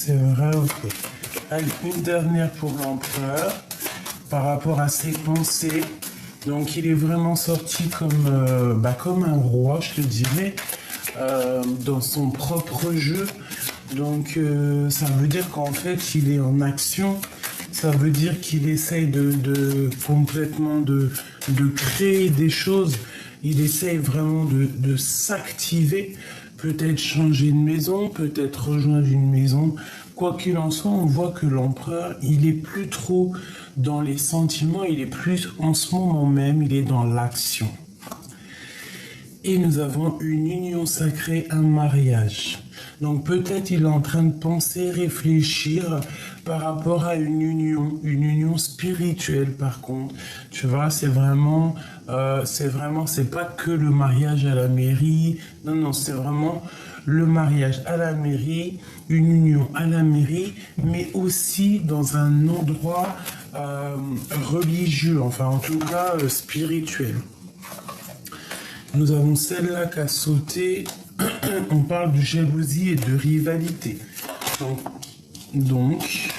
C'est vrai, ok. Allez, une dernière pour l'empereur, par rapport à ses pensées. Donc, il est vraiment sorti comme un roi, je te dirais, dans son propre jeu. Donc, ça veut dire qu'en fait, il est en action. Ça veut dire qu'il essaye complètement de créer des choses. Il essaye vraiment de s'activer. Peut-être changer de maison, peut-être rejoindre une maison. Quoi qu'il en soit, on voit que l'empereur, il est plus trop dans les sentiments, il est plus en ce moment même, il est dans l'action. Et nous avons une union sacrée, un mariage. Donc peut-être il est en train de penser, réfléchir par rapport à une union spirituelle par contre. Tu vois, c'est pas que le mariage à la mairie. Non, c'est vraiment le mariage à la mairie, une union à la mairie, mais aussi dans un endroit religieux, enfin en tout cas spirituel. Nous avons celle-là qui a sauté. On parle de jalousie et de rivalité. Donc,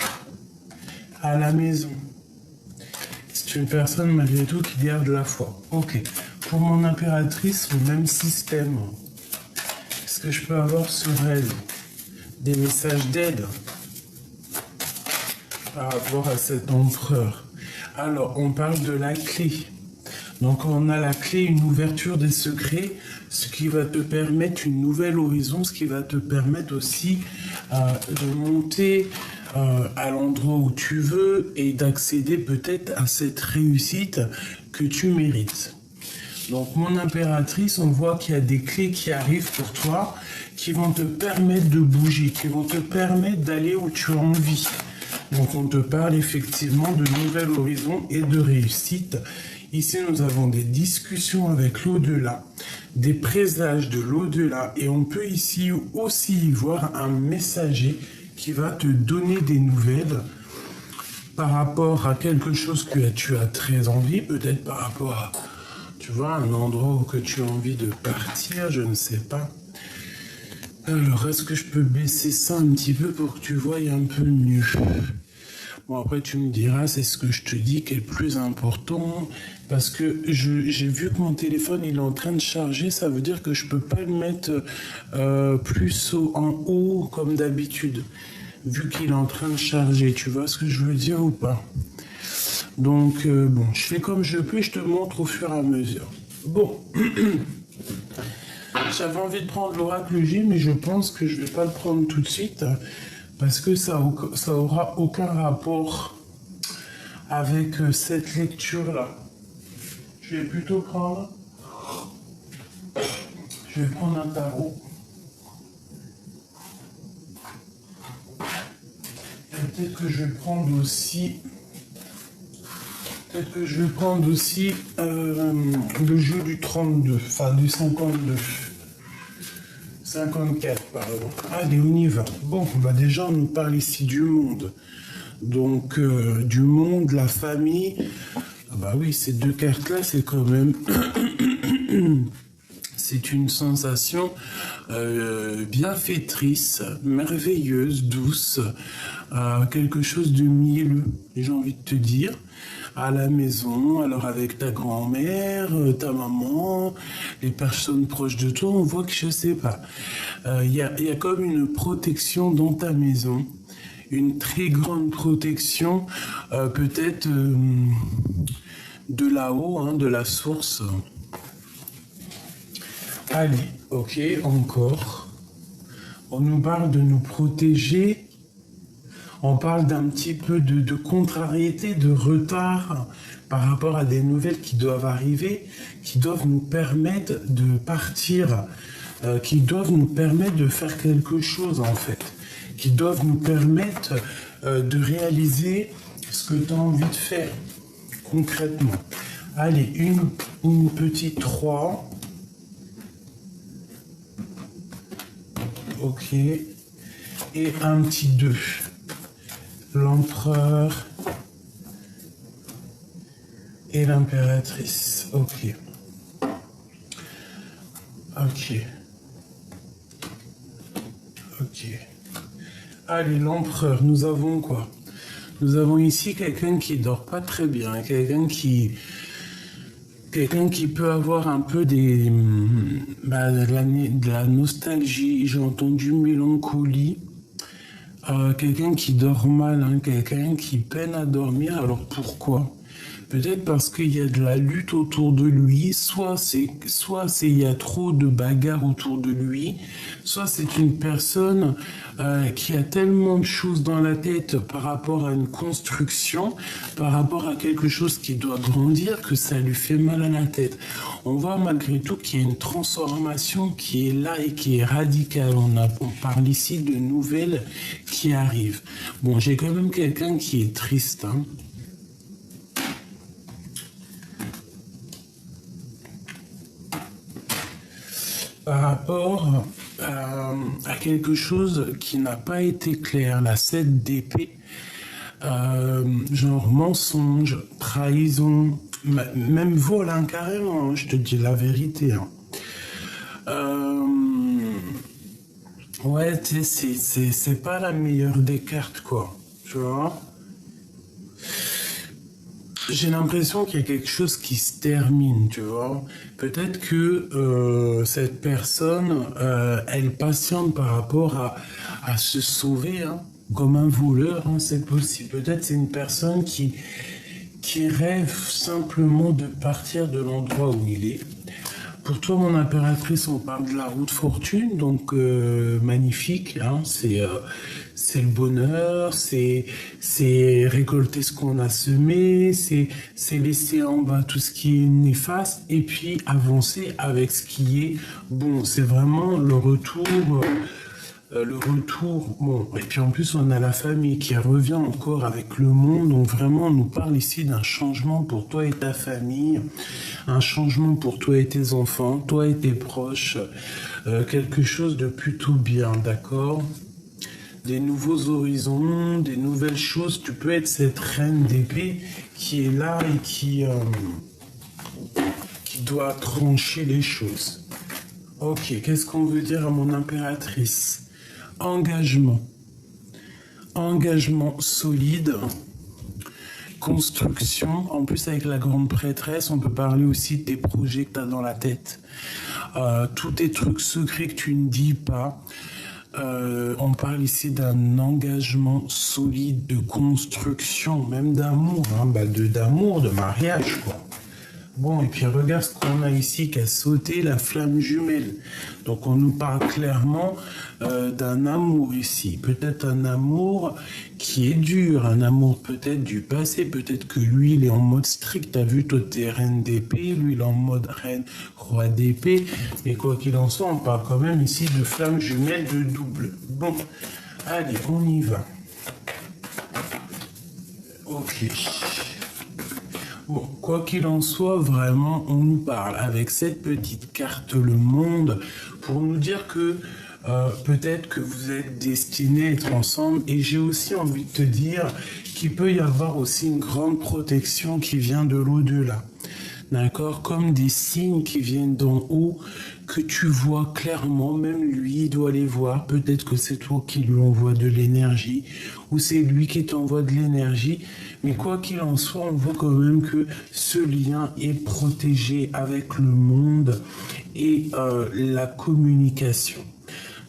à la maison, c'est une personne malgré tout qui garde la foi. Ok. Pour mon impératrice, le même système. Est-ce que je peux avoir sur elle des messages d'aide par rapport à cet empereur? Alors, on parle de la clé. Donc on a la clé, une ouverture des secrets, ce qui va te permettre une nouvelle horizon, ce qui va te permettre aussi de monter à l'endroit où tu veux et d'accéder peut-être à cette réussite que tu mérites. Donc mon impératrice, on voit qu'il y a des clés qui arrivent pour toi, qui vont te permettre de bouger, qui vont te permettre d'aller où tu as envie. Donc on te parle effectivement de nouvel horizon et de réussite. Ici, nous avons des discussions avec l'au-delà, des présages de l'au-delà, et on peut ici aussi voir un messager qui va te donner des nouvelles par rapport à quelque chose que tu as très envie, peut-être par rapport à, tu vois, un endroit où que tu as envie de partir, je ne sais pas. Alors, est-ce que je peux baisser ça un petit peu pour que tu voies un peu mieux? Bon, après, tu me diras, c'est ce que je te dis qui est le plus important, parce que j'ai vu que mon téléphone, il est en train de charger, ça veut dire que je peux pas le mettre plus en haut comme d'habitude, vu qu'il est en train de charger. Tu vois ce que je veux dire ou pas? Donc, bon, je fais comme je peux, je te montre au fur et à mesure. Bon, j'avais envie de prendre l'oracle J, mais je pense que je vais pas le prendre tout de suite, parce que ça aura aucun rapport avec cette lecture-là. Je vais plutôt prendre... Je vais prendre un tarot. Et peut-être que je vais prendre aussi... le jeu du 32, enfin du 52. 54, pardon. Allez, on y va. Bon, bah déjà, on nous parle ici du monde. Donc, du monde, la famille. Ah bah oui, ces deux cartes-là, c'est quand même... c'est une sensation bienfaitrice, merveilleuse, douce, quelque chose de mielleux, j'ai envie de te dire. À la maison, alors avec ta grand-mère, ta maman, les personnes proches de toi, on voit que je sais pas. Il y a comme une protection dans ta maison, une très grande protection, peut-être de là-haut, hein, de la source. Allez, ok, encore. On nous parle de nous protéger. On parle d'un petit peu de contrariété, de retard par rapport à des nouvelles qui doivent arriver, qui doivent nous permettre de partir, qui doivent nous permettre de faire quelque chose en fait, qui doivent nous permettre de réaliser ce que tu as envie de faire concrètement. Allez, une petite 3. Ok. Et un petit 2. L'empereur et l'impératrice. Ok. Ok. Ok. Allez, l'empereur, nous avons quoi? Nous avons ici quelqu'un qui dort pas très bien, quelqu'un qui peut avoir un peu de la nostalgie, j'ai entendu mélancolie, quelqu'un qui dort mal, hein, quelqu'un qui peine à dormir. Alors pourquoi? Peut-être parce qu'il y a de la lutte autour de lui, il y a trop de bagarres autour de lui, soit c'est une personne qui a tellement de choses dans la tête par rapport à une construction, par rapport à quelque chose qui doit grandir, que ça lui fait mal à la tête. On voit malgré tout qu'il y a une transformation qui est là et qui est radicale. On parle ici de nouvelles qui arrivent. Bon, j'ai quand même quelqu'un qui est triste, hein. Par rapport à quelque chose qui n'a pas été clair, la 7 d'épée, genre mensonge, trahison, même vol, hein, carrément, hein, je te dis la vérité. Hein. Ouais, tu sais, c'est pas la meilleure des cartes, quoi. Tu vois? J'ai l'impression qu'il y a quelque chose qui se termine, tu vois. Peut-être que cette personne, elle patiente par rapport à se sauver, hein, comme un voleur, hein, c'est possible. Peut-être c'est une personne qui rêve simplement de partir de l'endroit où il est. Pour toi, mon impératrice, on parle de la route fortune, donc magnifique. Hein, c'est le bonheur, c'est récolter ce qu'on a semé, c'est laisser en bas tout ce qui est néfaste et puis avancer avec ce qui est bon. C'est vraiment le retour. Le retour, bon, et puis en plus on a la famille qui revient encore avec le monde, donc vraiment on nous parle ici d'un changement pour toi et ta famille, un changement pour toi et tes enfants, toi et tes proches, quelque chose de plutôt bien, d'accord? Des nouveaux horizons, des nouvelles choses, tu peux être cette reine d'épée qui est là et qui doit trancher les choses. Ok, qu'est-ce qu'on veut dire à mon impératrice? Engagement. Engagement solide. Construction. En plus, avec la grande prêtresse, on peut parler aussi de tes projets que tu as dans la tête. Tous tes trucs secrets que tu ne dis pas. On parle ici d'un engagement solide de construction, même d'amour, hein, d'amour, de mariage, quoi. Bon, et puis regarde ce qu'on a ici qui a sauté, la flamme jumelle. Donc on nous parle clairement d'un amour ici. Peut-être un amour qui est dur, un amour peut-être du passé. Peut-être que lui, il est en mode strict. T'as vu, toi, t'es reine d'épée. Lui, il est en mode reine, roi d'épée. Et quoi qu'il en soit, on parle quand même ici de flamme jumelle de double. Bon, allez, on y va. Ok. Bon, quoi qu'il en soit, vraiment, on nous parle avec cette petite carte le monde pour nous dire que peut-être que vous êtes destinés à être ensemble. Et j'ai aussi envie de te dire qu'il peut y avoir aussi une grande protection qui vient de l'au-delà. D'accord? Comme des signes qui viennent d'en haut, que tu vois clairement, même lui, il doit les voir. Peut-être que c'est toi qui lui envoie de l'énergie, ou c'est lui qui t'envoie de l'énergie. Mais quoi qu'il en soit, on voit quand même que ce lien est protégé avec le monde et la communication.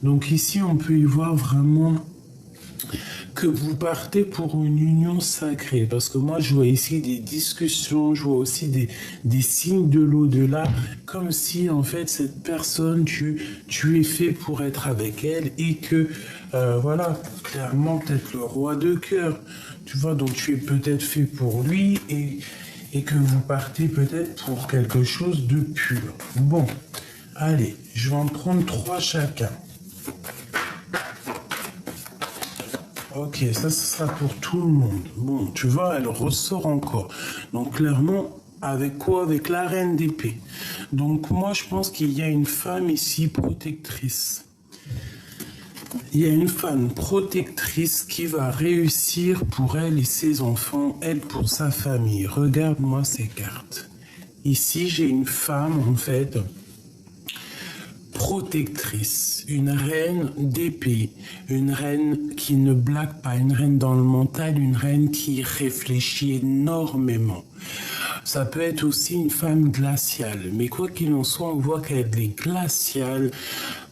Donc ici, on peut y voir vraiment que vous partez pour une union sacrée. Parce que moi, je vois ici des discussions, je vois aussi des signes de l'au-delà, comme si, en fait, cette personne, tu es fait pour être avec elle et que, voilà, clairement, peut-être le roi de cœur, tu vois, donc tu es peut-être fait pour lui et que vous partez peut-être pour quelque chose de pur. Bon, allez, je vais en prendre 3 chacun. Ok, ça sera pour tout le monde. Bon, tu vois, elle ressort encore. Donc clairement, avec quoi? Avec la reine d'épée. Donc moi, je pense qu'il y a une femme ici protectrice. Il y a une femme protectrice qui va réussir pour elle et ses enfants, elle pour sa famille. Regarde-moi ces cartes. Ici, j'ai une femme, en fait, protectrice, une reine d'épée, une reine qui ne blague pas, une reine dans le mental, une reine qui réfléchit énormément. Ça peut être aussi une femme glaciale, mais quoi qu'il en soit, on voit qu'elle est glaciale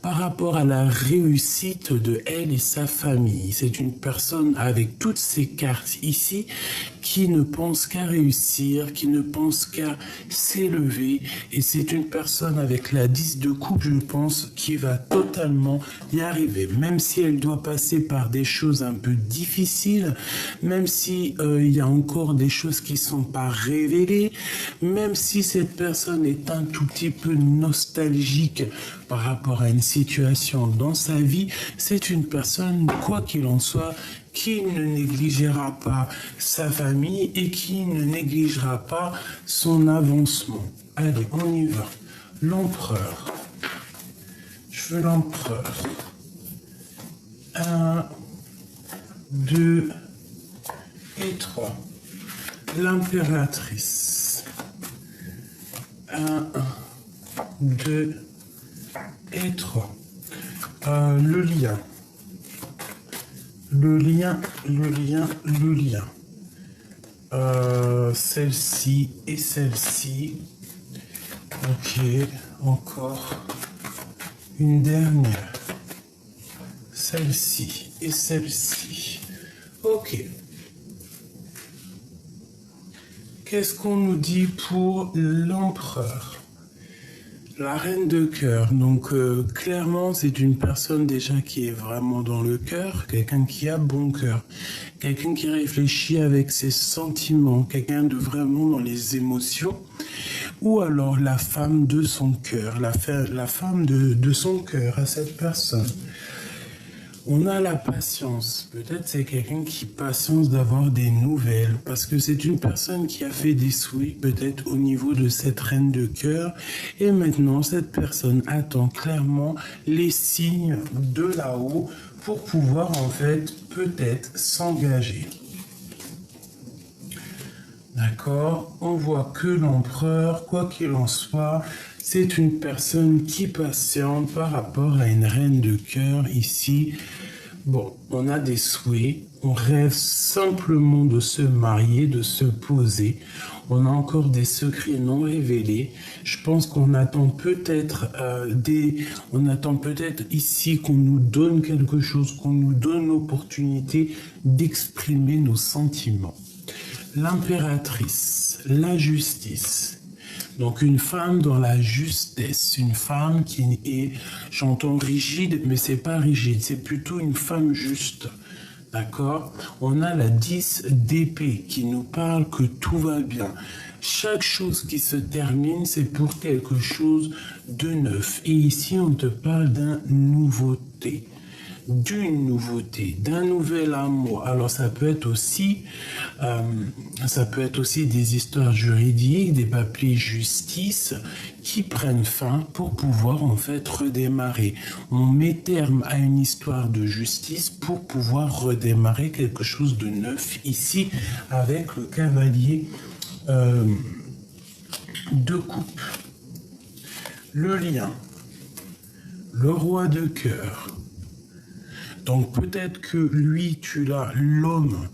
par rapport à la réussite de elle et sa famille. C'est une personne avec toutes ces cartes ici qui ne pense qu'à réussir, qui ne pense qu'à s'élever, et c'est une personne avec la 10 de coupe, je pense, qui va totalement y arriver, même si elle doit passer par des choses un peu difficiles, même si il y a encore des choses qui sont pas révélées, même si cette personne est un tout petit peu nostalgique par rapport à une situation dans sa vie, c'est une personne, quoi qu'il en soit, qui ne négligera pas sa famille et qui ne négligera pas son avancement. Allez, on y va. L'empereur. Je veux l'empereur. 1, 2 et 3. L'impératrice. 1, 2 et 3. Le lien. Le lien. Celle-ci et celle-ci. Ok, encore une dernière. Celle-ci et celle-ci. Ok. Qu'est-ce qu'on nous dit pour l'empereur? La reine de cœur, donc clairement c'est une personne déjà qui est vraiment dans le cœur, quelqu'un qui a bon cœur, quelqu'un qui réfléchit avec ses sentiments, quelqu'un de vraiment dans les émotions, ou alors la femme de son cœur, la femme de son cœur à cette personne. On a la patience. Peut-être c'est quelqu'un qui patience d'avoir des nouvelles, parce que c'est une personne qui a fait des souhaits peut-être au niveau de cette reine de cœur, et maintenant cette personne attend clairement les signes de là-haut pour pouvoir en fait peut-être s'engager. D'accord? On voit que l'empereur, quoi qu'il en soit, c'est une personne qui patiente par rapport à une reine de cœur ici. Bon, on a des souhaits, on rêve simplement de se marier, de se poser. On a encore des secrets non révélés. Je pense qu'on attend peut-être ici qu'on nous donne quelque chose, qu'on nous donne l'opportunité d'exprimer nos sentiments. L'impératrice, la justice. Donc une femme dans la justesse, une femme qui est, j'entends rigide, mais c'est pas rigide, c'est plutôt une femme juste. D'accord? On a la 10 d'épée qui nous parle que tout va bien. Chaque chose qui se termine, c'est pour quelque chose de neuf. Et ici, on te parle d'une nouveauté, d'un nouvel amour. Alors ça peut être aussi des histoires juridiques, des papiers justice qui prennent fin pour pouvoir en fait redémarrer. On met terme à une histoire de justice pour pouvoir redémarrer quelque chose de neuf ici avec le cavalier de coupe. Le lien, le roi de cœur. Donc peut-être que lui, tu l'as, l'homme,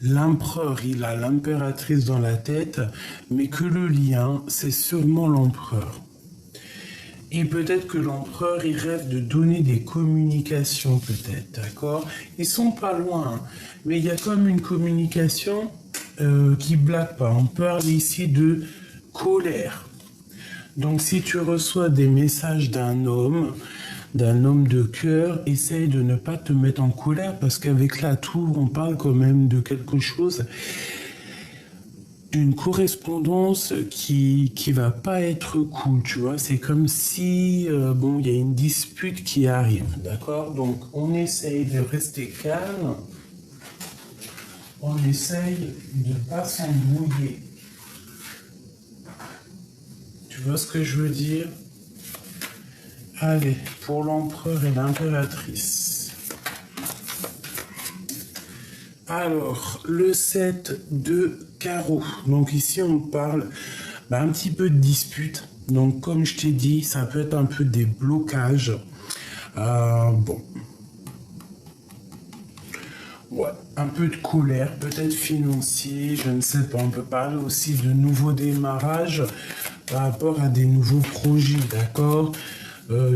l'empereur, il a l'impératrice dans la tête, mais que le lien, c'est seulement l'empereur. Et peut-être que l'empereur, il rêve de donner des communications, peut-être, d'accord? Ils sont pas loin, mais il y a comme une communication qui blague pas. On parle ici de colère. Donc si tu reçois des messages d'un homme de cœur, essaye de ne pas te mettre en colère, parce qu'avec la tour, on parle quand même de quelque chose, d'une correspondance qui va pas être cool, tu vois. C'est comme si, il y a une dispute qui arrive, d'accord? Donc, on essaye de rester calme, on essaye de pas s'embrouiller. Tu vois ce que je veux dire? Allez, pour l'empereur et l'impératrice. Alors, le 7 de carreau. Donc ici, on parle un petit peu de dispute. Donc, comme je t'ai dit, ça peut être un peu des blocages. Bon. Ouais, un peu de colère, peut-être financier, je ne sais pas. On peut parler aussi de nouveaux démarrages par rapport à des nouveaux projets, d'accord?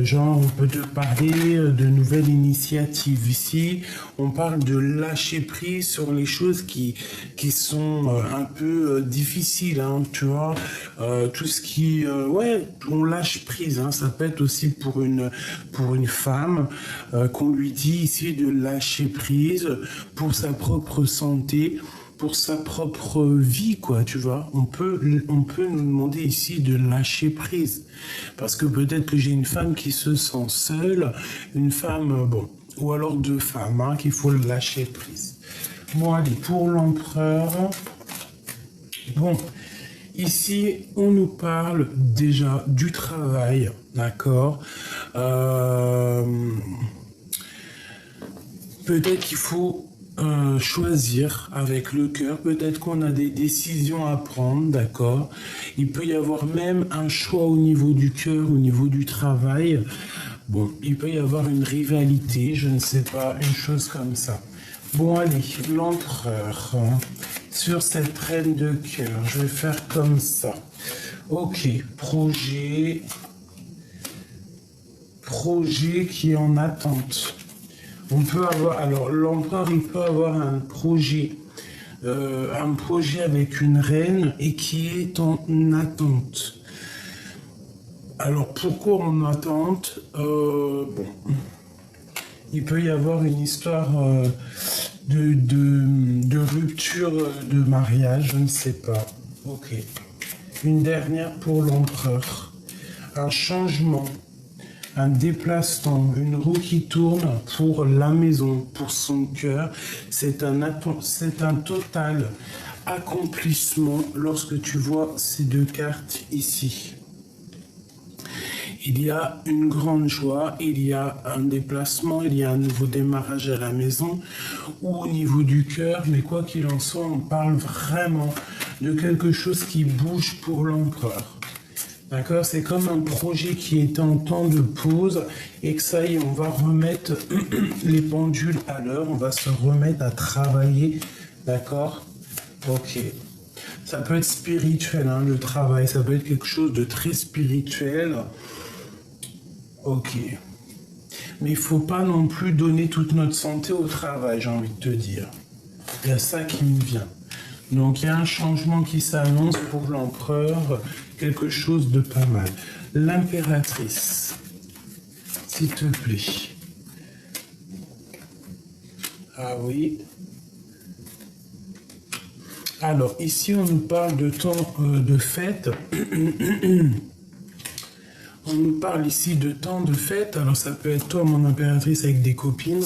Genre, on peut te parler de nouvelles initiatives. Ici, on parle de lâcher prise sur les choses qui sont un peu difficiles, hein, tu vois. Tout ce qui... ouais, on lâche prise, hein. Ça peut être aussi pour une femme qu'on lui dit ici de lâcher prise pour sa propre santé, pour sa propre vie, quoi, tu vois. On peut nous demander ici de lâcher prise. Parce que peut-être que j'ai une femme qui se sent seule, une femme, bon, ou alors deux femmes, hein, qu'il faut lâcher prise. Bon, allez, pour l'empereur, bon, ici, on nous parle déjà du travail, d'accord. Peut-être qu'il faut choisir avec le cœur, peut-être qu'on a des décisions à prendre, d'accord. Il peut y avoir même un choix au niveau du cœur, au niveau du travail. Bon, il peut y avoir une rivalité, je ne sais pas, une chose comme ça. Bon, allez, l'empereur, hein, sur cette reine de cœur, je vais faire comme ça. Ok, projet qui est en attente. On peut avoir, alors l'empereur, il peut avoir un projet avec une reine et qui est en attente. Alors pourquoi en attente? Bon, il peut y avoir une histoire de rupture de mariage, je ne sais pas. Ok. Une dernière pour l'empereur. Un changement. Un déplacement, une roue qui tourne pour la maison, pour son cœur. C'est un total accomplissement lorsque tu vois ces deux cartes ici. Il y a une grande joie, il y a un déplacement, il y a un nouveau démarrage à la maison ou au niveau du cœur, mais quoi qu'il en soit, on parle vraiment de quelque chose qui bouge pour l'empereur. D'accord, c'est comme un projet qui est en temps de pause et que ça y est, on va remettre les pendules à l'heure, on va se remettre à travailler, d'accord? Ok. Ça peut être spirituel, hein, le travail, ça peut être quelque chose de très spirituel. Ok. Mais il faut pas non plus donner toute notre santé au travail, j'ai envie de te dire. Il y a ça qui me vient. Donc il y a un changement qui s'annonce pour l'empereur, quelque chose de pas mal. L'impératrice, s'il te plaît. Ah oui. Alors ici on nous parle de temps de fête. On nous parle ici de temps de fête. Alors ça peut être toi, mon impératrice, avec des copines.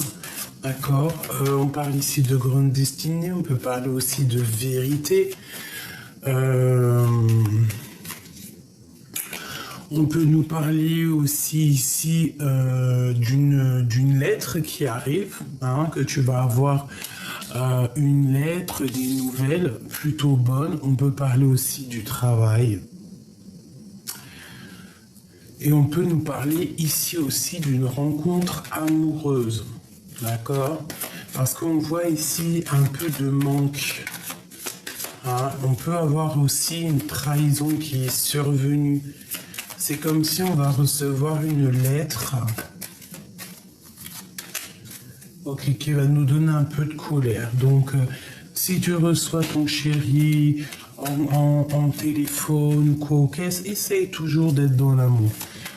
D'accord. On parle ici de grande destinée. On peut parler aussi de vérité. On peut nous parler aussi ici d'une lettre qui arrive, hein, que tu vas avoir une lettre, des nouvelles plutôt bonnes. On peut parler aussi du travail. Et on peut nous parler ici aussi d'une rencontre amoureuse. D'accord? Parce qu'on voit ici un peu de manque. Hein? On peut avoir aussi une trahison qui est survenue. C'est comme si on va recevoir une lettre qui va nous donner un peu de colère. Donc, si tu reçois ton chéri en téléphone ou quoi, essaye toujours d'être dans l'amour.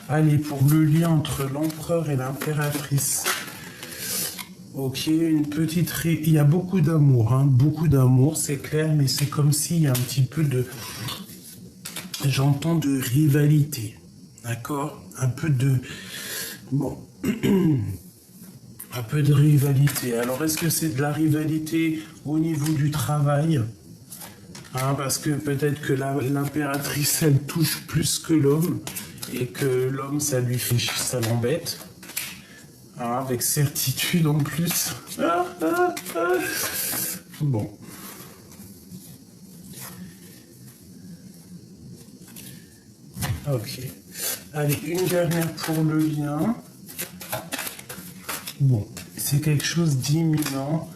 Allez, pour le lien entre l'empereur et l'impératrice. Ok, il y a beaucoup d'amour, hein, beaucoup d'amour, c'est clair, mais c'est comme s'il y a un petit peu de... J'entends de rivalité, d'accord? Un peu de... Bon... Un peu de rivalité. Alors, est-ce que c'est de la rivalité au niveau du travail? Hein, parce que peut-être que l'impératrice, elle touche plus que l'homme, et que l'homme, ça lui fait chier, ça l'embête. Hein, avec certitude en plus. Bon. Ok. Allez, une dernière pour le lien. Bon, c'est quelque chose d'imminent.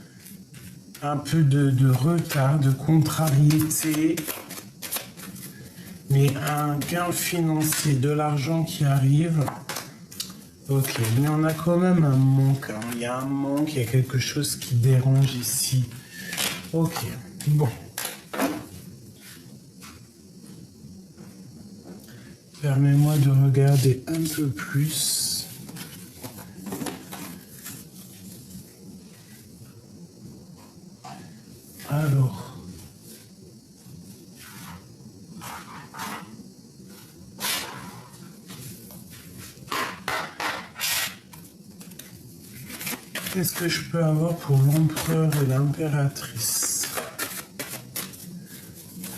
Un peu de retard, de contrariété. Mais un gain financier, de l'argent qui arrive. Ok, mais on a quand même un manque. Hein. Il y a un manque, il y a quelque chose qui dérange ici. Ok, bon. Permets-moi de regarder un peu plus. Alors. Qu'est-ce que je peux avoir pour l'empereur et l'impératrice?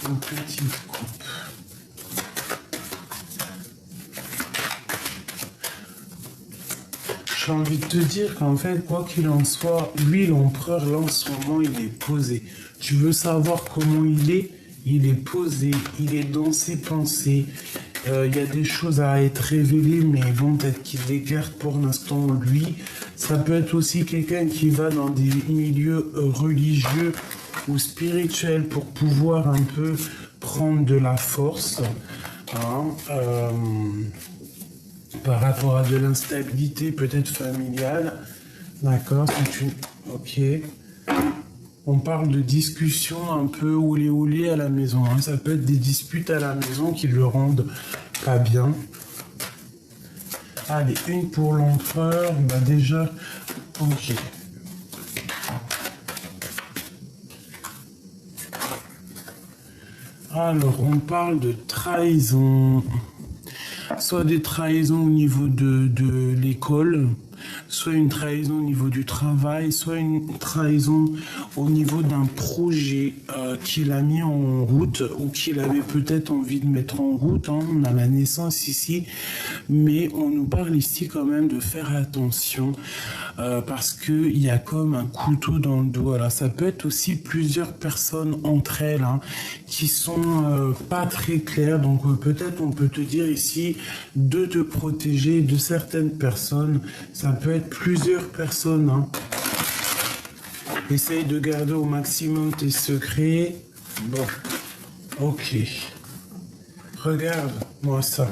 Une petite coupe. J'ai envie de te dire qu'en fait, quoi qu'il en soit, lui, l'empereur, là, en ce moment, il est posé. Tu veux savoir comment il est posé, il est dans ses pensées. Il y a des choses à être révélées, mais bon, peut-être qu'il les garde pour l'instant, lui. Ça peut être aussi quelqu'un qui va dans des milieux religieux ou spirituels pour pouvoir un peu prendre de la force. Hein, par rapport à de l'instabilité peut-être familiale. D'accord, c'est une... Ok. On parle de discussions un peu oulé à la maison. Hein. Ça peut être des disputes à la maison qui le rendent pas bien. Allez, une pour l'empereur. Bah déjà, ok. Alors, on parle de trahison. Soit des trahisons au niveau de l'école, soit une trahison au niveau du travail, soit une trahison au niveau d'un projet qu'il a mis en route ou qu'il avait peut-être envie de mettre en route. Hein. On a la naissance ici, mais on nous parle ici quand même de faire attention parce qu'il y a comme un couteau dans le dos. Alors, ça peut être aussi plusieurs personnes entre elles hein, qui sont pas très claires. Donc peut-être on peut te dire ici de te protéger de certaines personnes. Ça peut être plusieurs personnes. Hein. Essaye de garder au maximum tes secrets. Bon, ok. Regarde-moi ça.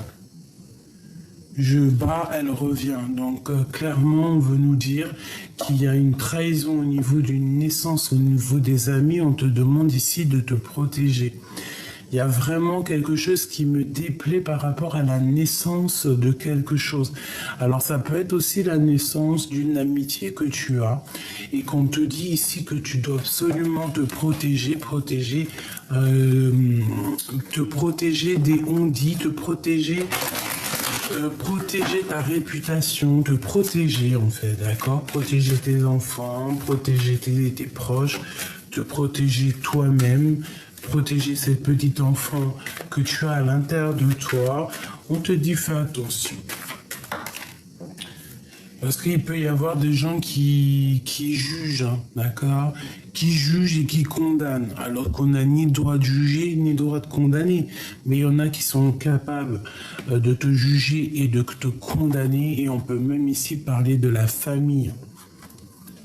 Je bats, elle revient. Donc clairement, on veut nous dire qu'il y a une trahison au niveau d'une naissance, au niveau des amis. On te demande ici de te protéger. Il y a vraiment quelque chose qui me déplaît par rapport à la naissance de quelque chose. Alors ça peut être aussi la naissance d'une amitié que tu as et qu'on te dit ici que tu dois absolument te protéger, te protéger des on-dit, te protéger... protéger ta réputation, te protéger en fait, d'accord? Protéger tes enfants, protéger tes proches, te protéger toi-même, protéger cette petite enfant que tu as à l'intérieur de toi. On te dit fais attention. Parce qu'il peut y avoir des gens qui jugent, hein, d'accord? Qui jugent et qui condamnent, alors qu'on n'a ni droit de juger, ni droit de condamner. Mais il y en a qui sont capables de te juger et de te condamner, et on peut même ici parler de la famille.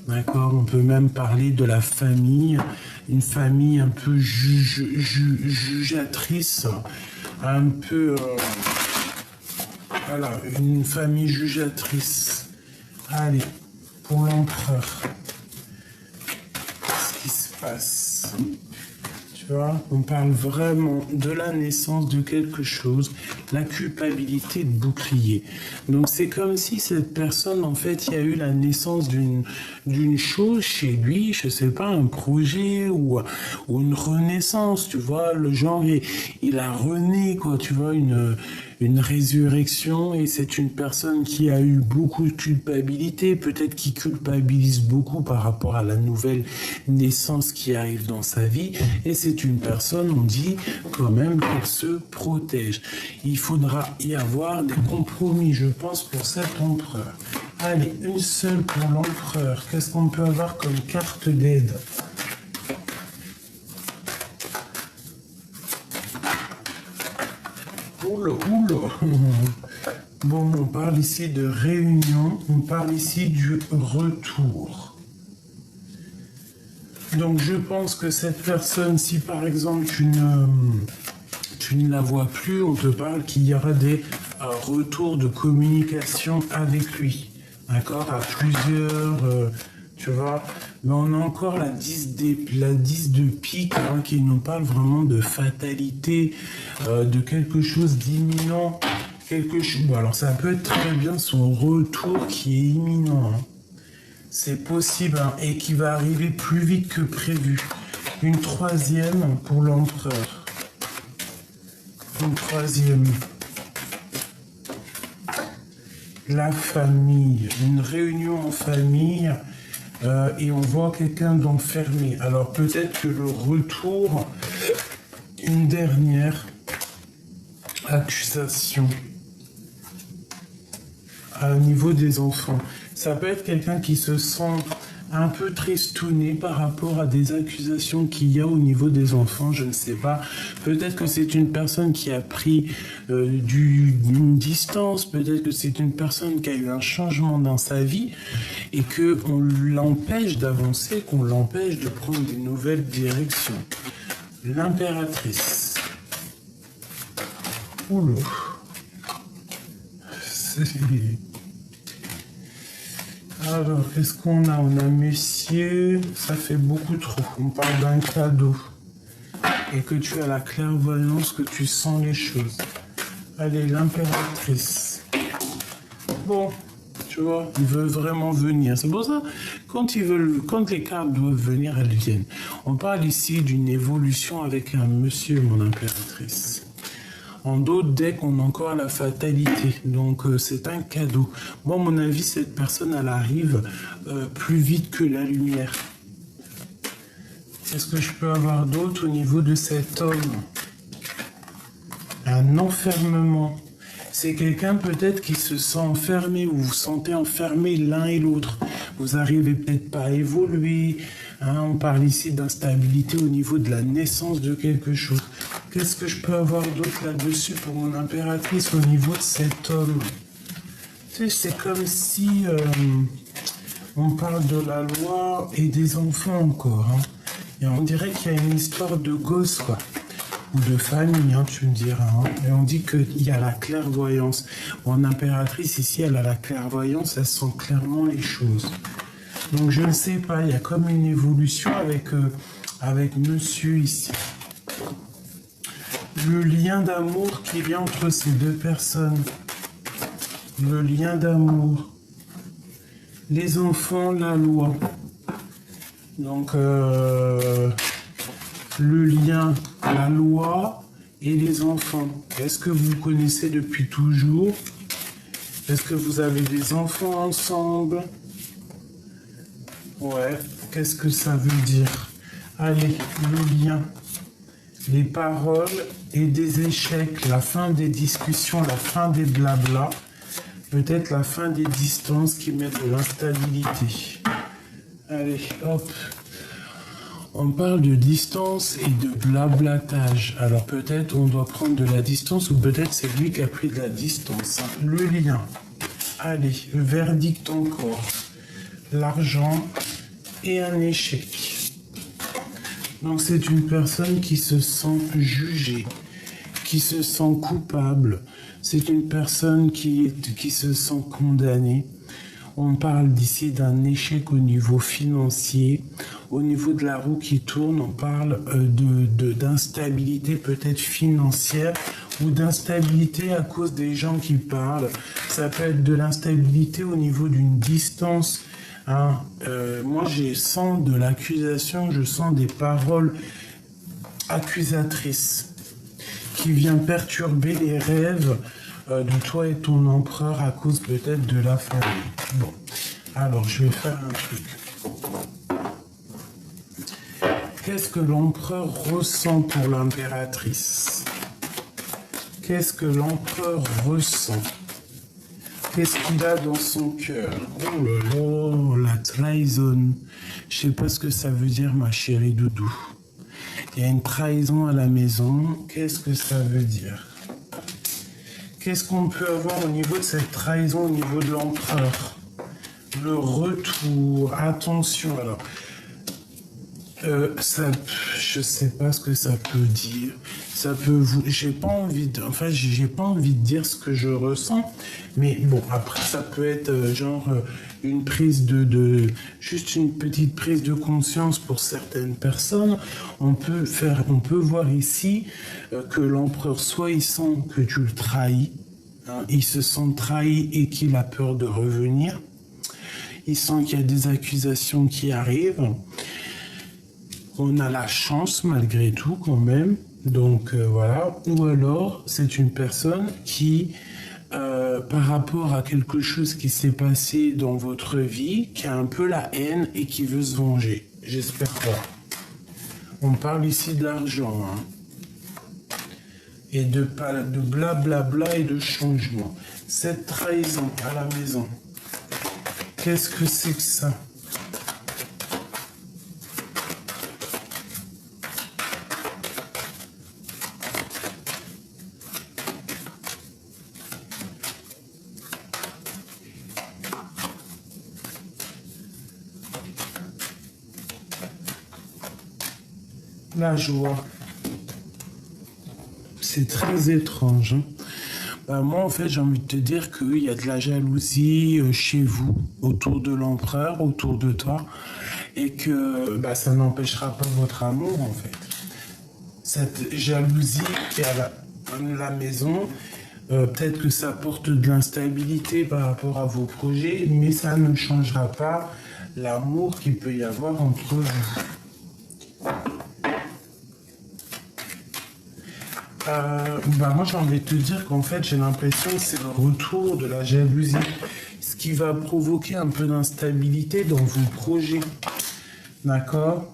D'accord? On peut même parler de la famille, une famille un peu jugeatrice, un peu... voilà, une famille jugeatrice. Allez, pour l'empereur, qu'est-ce qui se passe? Tu vois, on parle vraiment de la naissance de quelque chose, la culpabilité de bouclier. Donc c'est comme si cette personne, en fait, il y a eu la naissance d'une chose chez lui, je sais pas, un projet ou une renaissance, tu vois, le genre, il a rené, quoi, tu vois, une résurrection, et c'est une personne qui a eu beaucoup de culpabilité, peut-être qui culpabilise beaucoup par rapport à la nouvelle naissance qui arrive dans sa vie, et c'est une personne, on dit quand même qu'elle se protège. Il faudra y avoir des compromis, je pense, pour cet empereur. Allez, une seule pour l'empereur. Qu'est-ce qu'on peut avoir comme carte d'aide ? Oula, oula. Bon, on parle ici de réunion, on parle ici du retour. Donc je pense que cette personne, si par exemple tu ne la vois plus, on te parle qu'il y aura des retours de communication avec lui. D'accord? À plusieurs, tu vois. Mais on a encore la 10 de pique hein, qui nous parle vraiment de fatalité, de quelque chose d'imminent. Bon, alors ça peut être très bien son retour qui est imminent. Hein. C'est possible hein, et qui va arriver plus vite que prévu. Une troisième pour l'empereur. Une troisième. La famille. Une réunion en famille. Et on voit quelqu'un d'enfermé. Alors peut-être que le retour, une dernière accusation au niveau des enfants. Ça peut être quelqu'un qui se sent un peu tristouné par rapport à des accusations qu'il y a au niveau des enfants, je ne sais pas. Peut-être que c'est une personne qui a pris une distance, peut-être que c'est une personne qui a eu un changement dans sa vie et qu'on l'empêche d'avancer, qu'on l'empêche de prendre des nouvelles directions. L'impératrice. Oula. Alors, qu'est-ce qu'on a? On a monsieur, ça fait beaucoup trop. On parle d'un cadeau. Et que tu as la clairvoyance, que tu sens les choses. Allez, l'impératrice. Bon, tu vois, il veut vraiment venir. C'est pour ça, quand les cartes doivent venir, elles viennent. On parle ici d'une évolution avec un monsieur, mon impératrice. En d'autres decks, on a encore la fatalité. Donc, c'est un cadeau. Moi, à mon avis, cette personne, elle arrive plus vite que la lumière. Qu'est-ce que je peux avoir d'autre au niveau de cet homme? Un enfermement. C'est quelqu'un peut-être qui se sent enfermé, ou vous vous sentez enfermé l'un et l'autre. Vous n'arrivez peut-être pas à évoluer. Hein, on parle ici d'instabilité au niveau de la naissance de quelque chose. Qu'est-ce que je peux avoir d'autre là-dessus pour mon impératrice au niveau de cet homme? Tu sais, c'est comme si on parle de la loi et des enfants encore. Hein. Et on dirait qu'il y a une histoire de gosse, quoi. Ou de famille, hein, tu me diras. Hein. Et on dit qu'il y a la clairvoyance. Mon impératrice, ici, elle a la clairvoyance, elle sent clairement les choses. Donc, je ne sais pas, il y a comme une évolution avec monsieur ici. Le lien d'amour qui vient entre ces deux personnes. Le lien d'amour. Les enfants, la loi. Donc, le lien, la loi et les enfants. Est-ce que vous connaissez depuis toujours? Est-ce que vous avez des enfants ensemble? Ouais, qu'est-ce que ça veut dire? Allez, le lien. Les paroles et des échecs, la fin des discussions, la fin des blabla, peut-être la fin des distances qui mettent de l'instabilité. Allez, hop. On parle de distance et de blablatage. Alors peut-être on doit prendre de la distance ou peut-être c'est lui qui a pris de la distance. Le lien. Allez, le verdict encore. L'argent et un échec. Donc c'est une personne qui se sent jugée, qui se sent coupable. C'est une personne qui se sent condamnée. On parle d'ici d'un échec au niveau financier. Au niveau de la roue qui tourne, on parle d'instabilité peut-être financière ou d'instabilité à cause des gens qui parlent. Ça peut être de l'instabilité au niveau d'une distance. Hein, moi, je sens de l'accusation, je sens des paroles accusatrices qui viennent perturber les rêves de toi et ton empereur à cause peut-être de la famille. Bon, alors je vais faire un truc. Qu'est-ce que l'empereur ressent pour l'impératrice? Qu'est-ce que l'empereur ressent? Qu'est-ce qu'il a dans son cœur? Oh là là, la trahison. Je sais pas ce que ça veut dire, ma chérie doudou. Il y a une trahison à la maison. Qu'est-ce que ça veut dire? Qu'est-ce qu'on peut avoir au niveau de cette trahison, au niveau de l'empereur? Le retour, attention, alors, ça, je sais pas ce que ça peut dire. Ça peut vous, j'ai pas envie de dire ce que je ressens, mais bon, après, ça peut être une prise juste une petite prise de conscience pour certaines personnes. On peut voir ici que l'empereur, soit il sent que tu le trahis, hein, il se sent trahi et qu'il a peur de revenir. Il sent qu'il y a des accusations qui arrivent. On a la chance malgré tout quand même. Donc voilà. Ou alors c'est une personne qui, par rapport à quelque chose qui s'est passé dans votre vie, qui a un peu la haine et qui veut se venger. J'espère pas. On parle ici d'argent, hein. Et de blablabla et de changement. Cette trahison à la maison. Qu'est-ce que c'est que ça? La joie. C'est très étrange, hein. Bah, moi, en fait, j'ai envie de te dire qu'il y a de la jalousie chez vous, autour de l'empereur, autour de toi, et que bah, ça n'empêchera pas votre amour, en fait. Cette jalousie qui est à la maison, peut-être que ça porte de l'instabilité par rapport à vos projets, mais ça ne changera pas l'amour qu'il peut y avoir entre vous. Moi j'ai envie de te dire qu'en fait j'ai l'impression que c'est le retour de la jalousie, ce qui va provoquer un peu d'instabilité dans vos projets, d'accord?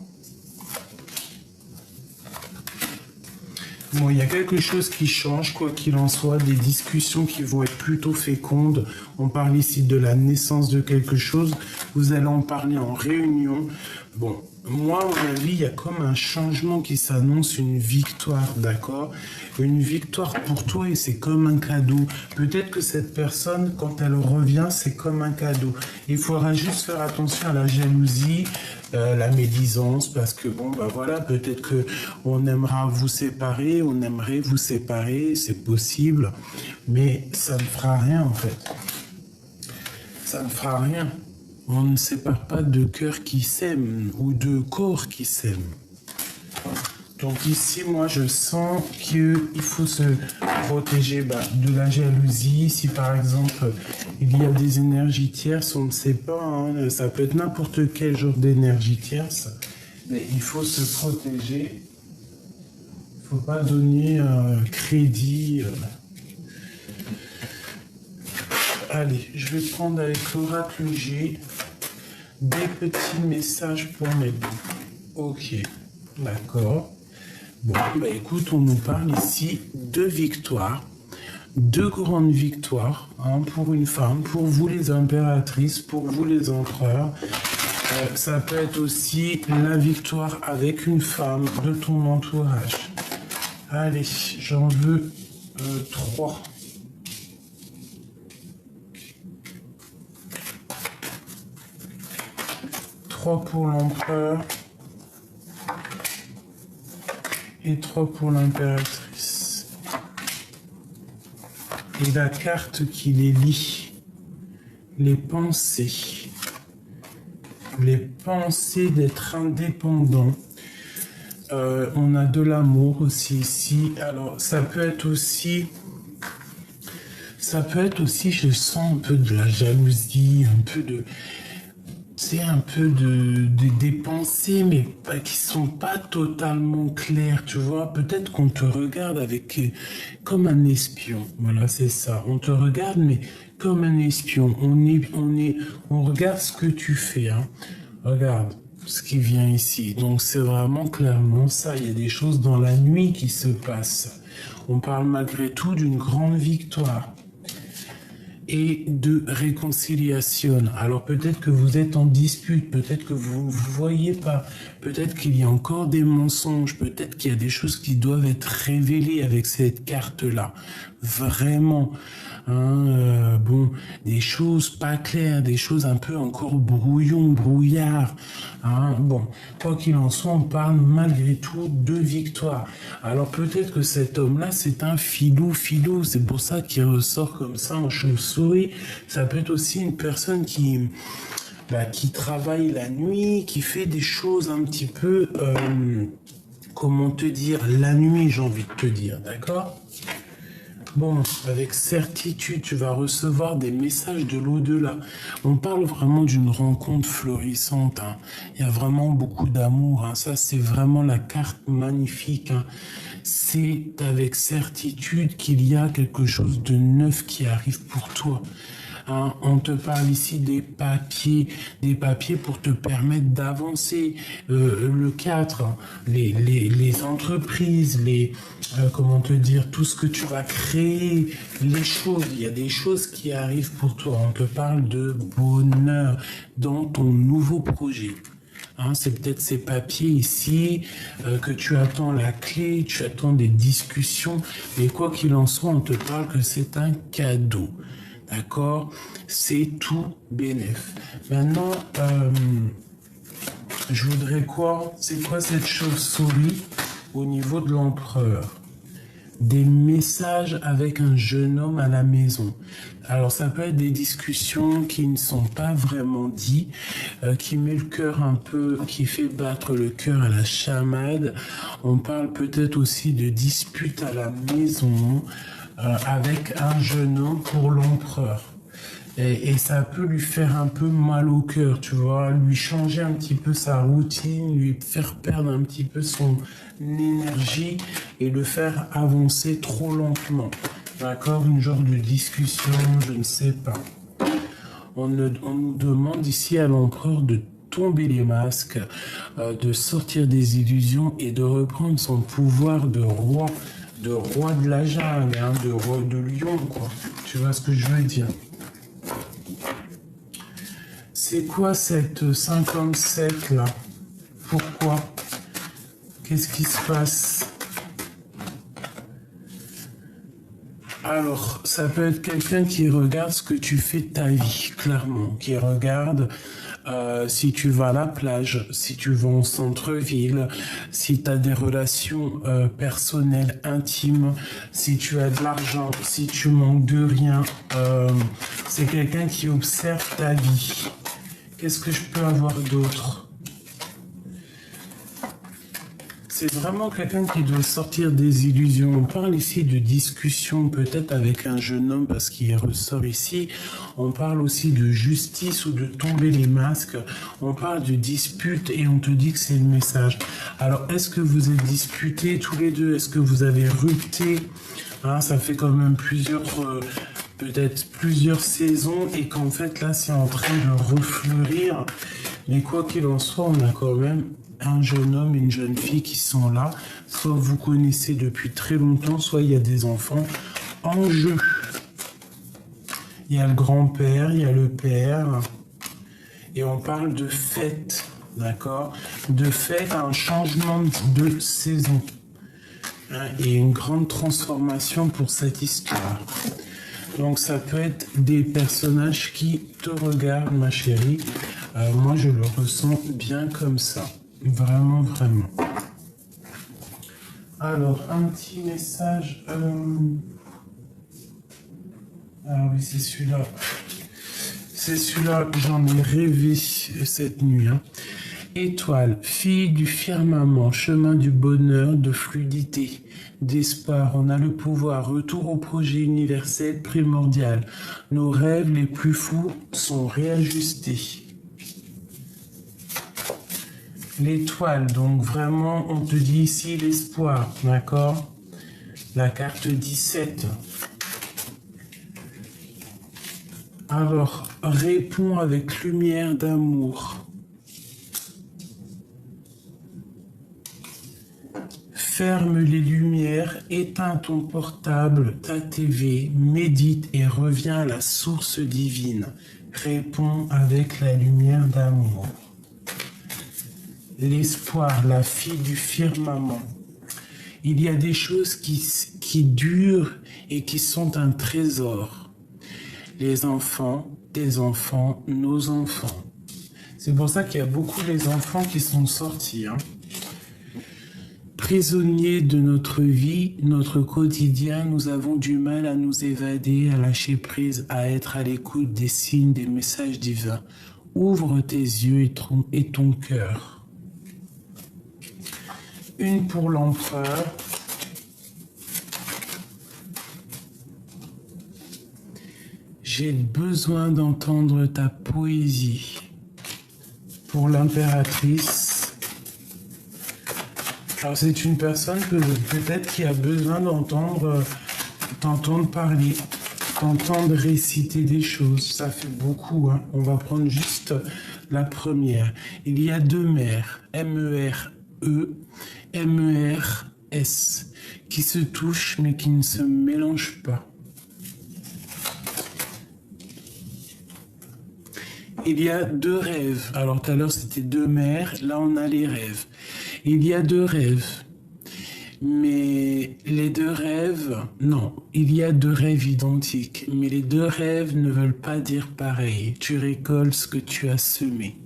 Bon, il y a quelque chose qui change, quoi qu'il en soit, des discussions qui vont être plutôt fécondes. On parle ici de la naissance de quelque chose, vous allez en parler en réunion. Bon, moi, à mon avis, il y a comme un changement qui s'annonce, une victoire, d'accord? Une victoire pour toi et c'est comme un cadeau. Peut-être que cette personne, quand elle revient, c'est comme un cadeau. Il faudra juste faire attention à la jalousie, la médisance, parce que bon, bah voilà, peut-être que on aimerait vous séparer, c'est possible, mais ça ne fera rien en fait. Ça ne fera rien. On ne sépare pas de cœurs qui s'aiment ou de corps qui s'aiment. Donc ici, moi, je sens qu'il faut se protéger de la jalousie. Si par exemple, il y a des énergies tierces, on ne sait pas, hein, ça peut être n'importe quel genre d'énergie tierce, mais il faut se protéger. Il ne faut pas donner crédit. Allez, je vais prendre avec l'oracle G des petits messages pour mes bons. Ok, d'accord. Bon, bah écoute, on nous parle ici de victoires, de grandes victoires, hein, pour une femme, pour vous les impératrices, pour vous les empereurs. Ça peut être aussi la victoire avec une femme de ton entourage. Allez, j'en veux 3. Pour l'empereur et 3 pour l'impératrice. Et la carte qui les lie, les pensées d'être indépendant. On a de l'amour aussi ici. Alors ça peut être aussi, je sens un peu de la jalousie, un peu de... C'est un peu des pensées, mais qui sont pas totalement claires, tu vois. Peut-être qu'on te regarde comme un espion. Voilà, c'est ça. On te regarde, mais comme un espion. On regarde ce que tu fais, hein. Regarde ce qui vient ici. Donc c'est vraiment clairement ça. Il y a des choses dans la nuit qui se passent. On parle malgré tout d'une grande victoire. et de réconciliation. Alors peut-être que vous êtes en dispute, peut-être que vous ne voyez pas, peut-être qu'il y a encore des mensonges, peut-être qu'il y a des choses qui doivent être révélées avec cette carte-là. Vraiment. Bon, des choses pas claires, des choses un peu encore brouillard. Bon, quoi qu'il en soit, on parle malgré tout de victoire. Alors peut-être que cet homme-là, c'est un filou, c'est pour ça qu'il ressort comme ça en chauve-souris. Ça peut être aussi une personne qui travaille la nuit, qui fait des choses un petit peu, comment te dire, la nuit, j'ai envie de te dire, d'accord ? Bon, avec certitude, tu vas recevoir des messages de l'au-delà. On parle vraiment d'une rencontre florissante. Il y a vraiment beaucoup d'amour. Ça, c'est vraiment la carte magnifique. C'est avec certitude qu'il y a quelque chose de neuf qui arrive pour toi. On te parle ici des papiers pour te permettre d'avancer. Le 4, les entreprises, comment te dire, tout ce que tu vas créer, les choses, il y a des choses qui arrivent pour toi. On te parle de bonheur dans ton nouveau projet. C'est peut-être ces papiers ici que tu attends la clé, tu attends des discussions, mais quoi qu'il en soit, on te parle que c'est un cadeau. D'accord? C'est tout bénef. Maintenant, je voudrais quoi? C'est quoi cette chauve-souris au niveau de l'empereur? Des messages avec un jeune homme à la maison. Alors ça peut être des discussions qui ne sont pas vraiment dites, qui met le cœur un peu, qui fait battre le cœur à la chamade. On parle peut-être aussi de disputes à la maison avec un jeune homme pour l'empereur. Et ça peut lui faire un peu mal au cœur, tu vois, lui changer un petit peu sa routine, lui faire perdre un petit peu son énergie et le faire avancer trop lentement. D'accord? Une genre de discussion, je ne sais pas. On nous demande ici à l'empereur de tomber les masques, de sortir des illusions et de reprendre son pouvoir de roi de la jungle, de roi de lion, quoi. Tu vois ce que je veux dire? C'est quoi cette 57 là? Pourquoi? Qu'est-ce qui se passe? Alors, ça peut être quelqu'un qui regarde ce que tu fais de ta vie, clairement. Qui regarde si tu vas à la plage, si tu vas au centre-ville, si tu as des relations personnelles, intimes, si tu as de l'argent, si tu manques de rien. C'est quelqu'un qui observe ta vie. Qu'est-ce que je peux avoir d'autre? C'est vraiment quelqu'un qui doit sortir des illusions. On parle ici de discussion peut-être avec un jeune homme parce qu'il ressort ici. On parle aussi de justice ou de tomber les masques. On parle de dispute et on te dit que c'est le message. Alors, est-ce que vous êtes disputés tous les deux? Est-ce que vous avez rupté? Ça fait quand même peut-être plusieurs saisons et qu'en fait là c'est en train de refleurir. Mais quoi qu'il en soit, on a quand même un jeune homme et une jeune fille qui sont là. Soit vous connaissez depuis très longtemps, soit il y a des enfants en jeu. Il y a le grand-père, il y a le père. Et on parle de fête, d'accord? De fête, un changement de saison. Et une grande transformation pour cette histoire. Donc ça peut être des personnages qui te regardent, ma chérie. Moi, je le ressens bien comme ça. Vraiment, vraiment. Alors, un petit message. Ah oui, c'est celui-là. C'est celui-là que j'en ai rêvé cette nuit. Étoile, fille du firmament, chemin du bonheur, de fluidité, d'espoir. On a le pouvoir, retour au projet universel primordial. Nos rêves les plus fous sont réajustés. L'étoile, donc vraiment, on te dit ici l'espoir, d'accord? La carte 17. Alors, réponds avec lumière d'amour. Ferme les lumières, éteins ton portable, ta TV, médite et reviens à la source divine. Réponds avec la lumière d'amour. L'espoir, la fille du firmament. Il y a des choses qui durent et qui sont un trésor. Les enfants, tes enfants, nos enfants. C'est pour ça qu'il y a beaucoup les enfants qui sont sortis. Prisonniers de notre vie, notre quotidien, nous avons du mal à nous évader, à lâcher prise, à être à l'écoute des signes, des messages divins. Ouvre tes yeux et ton cœur. Une pour l'empereur. J'ai besoin d'entendre ta poésie. Pour l'impératrice. Alors c'est une personne peut-être qui a besoin t'entendre parler, t'entendre réciter des choses. Ça fait beaucoup. On va prendre juste la première. Il y a deux mères, M-E-R-E, M-E-R-S, qui se touchent mais qui ne se mélangent pas. Il y a deux rêves. Alors tout à l'heure c'était deux mères, là on a les rêves. Il y a deux rêves. Mais les deux rêves, non, il y a deux rêves identiques. Mais les deux rêves ne veulent pas dire pareil. Tu récoltes ce que tu as semé.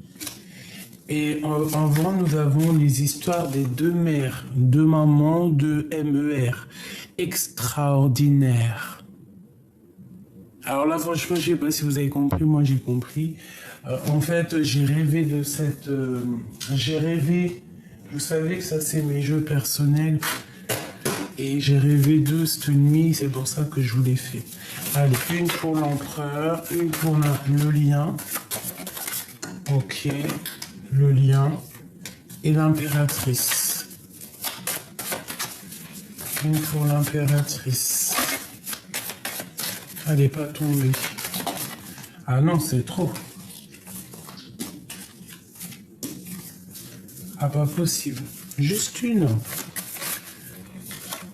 Et avant, nous avons les histoires des deux mères, deux mamans, deux MER. Extraordinaire. Alors là, franchement, je ne sais pas si vous avez compris, moi j'ai compris. En fait, j'ai rêvé de cette... vous savez que ça c'est mes jeux personnels. Et j'ai rêvé d'eux cette nuit, c'est pour ça que je vous l'ai fait. Allez, une pour l'empereur, une pour le lien. Ok, le lien. Et l'impératrice. Une pour l'impératrice. Elle n'est pas tombée. Ah non, c'est trop. Ah, pas possible. Juste une.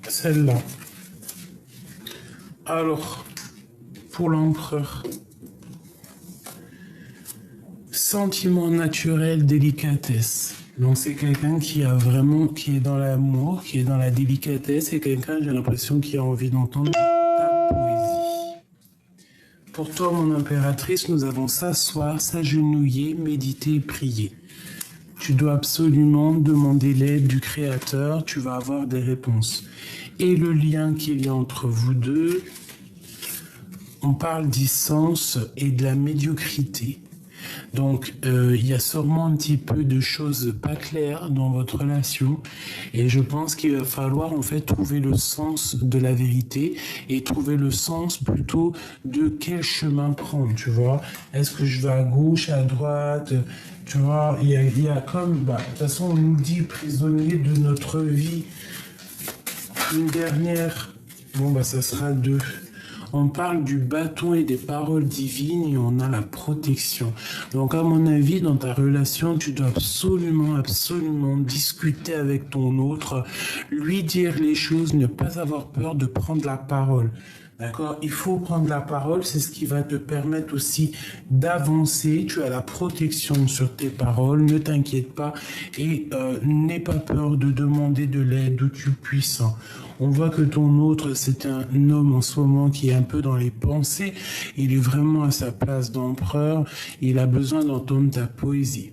Celle-là. Alors, pour l'empereur. Sentiment naturel, délicatesse. Donc c'est quelqu'un qui est dans l'amour, qui est dans la délicatesse, et quelqu'un, j'ai l'impression, qui a envie d'entendre ta poésie. Pour toi, mon impératrice, nous avons s'asseoir, s'agenouiller, méditer, prier. Tu dois absolument demander l'aide du Créateur, tu vas avoir des réponses. Et le lien qu'il y a entre vous deux, on parle d'essence et de la médiocrité. Donc, il y a sûrement un petit peu de choses pas claires dans votre relation. Et je pense qu'il va falloir en fait trouver le sens de la vérité et trouver le sens plutôt de quel chemin prendre, tu vois. Est-ce que je vais à gauche, à droite? Tu vois, il y a comme... de toute façon, on nous dit prisonnier de notre vie. Une dernière. Bon, ça sera deux. On parle du bâton et des paroles divines et on a la protection. Donc, à mon avis, dans ta relation, tu dois absolument, absolument discuter avec ton autre, lui dire les choses, ne pas avoir peur de prendre la parole. D'accord? Il faut prendre la parole, c'est ce qui va te permettre aussi d'avancer. Tu as la protection sur tes paroles, ne t'inquiète pas et n'aie pas peur de demander de l'aide où tu puisses. On voit que ton autre, c'est un homme en ce moment qui est un peu dans les pensées. Il est vraiment à sa place d'empereur. Il a besoin d'entendre ta poésie.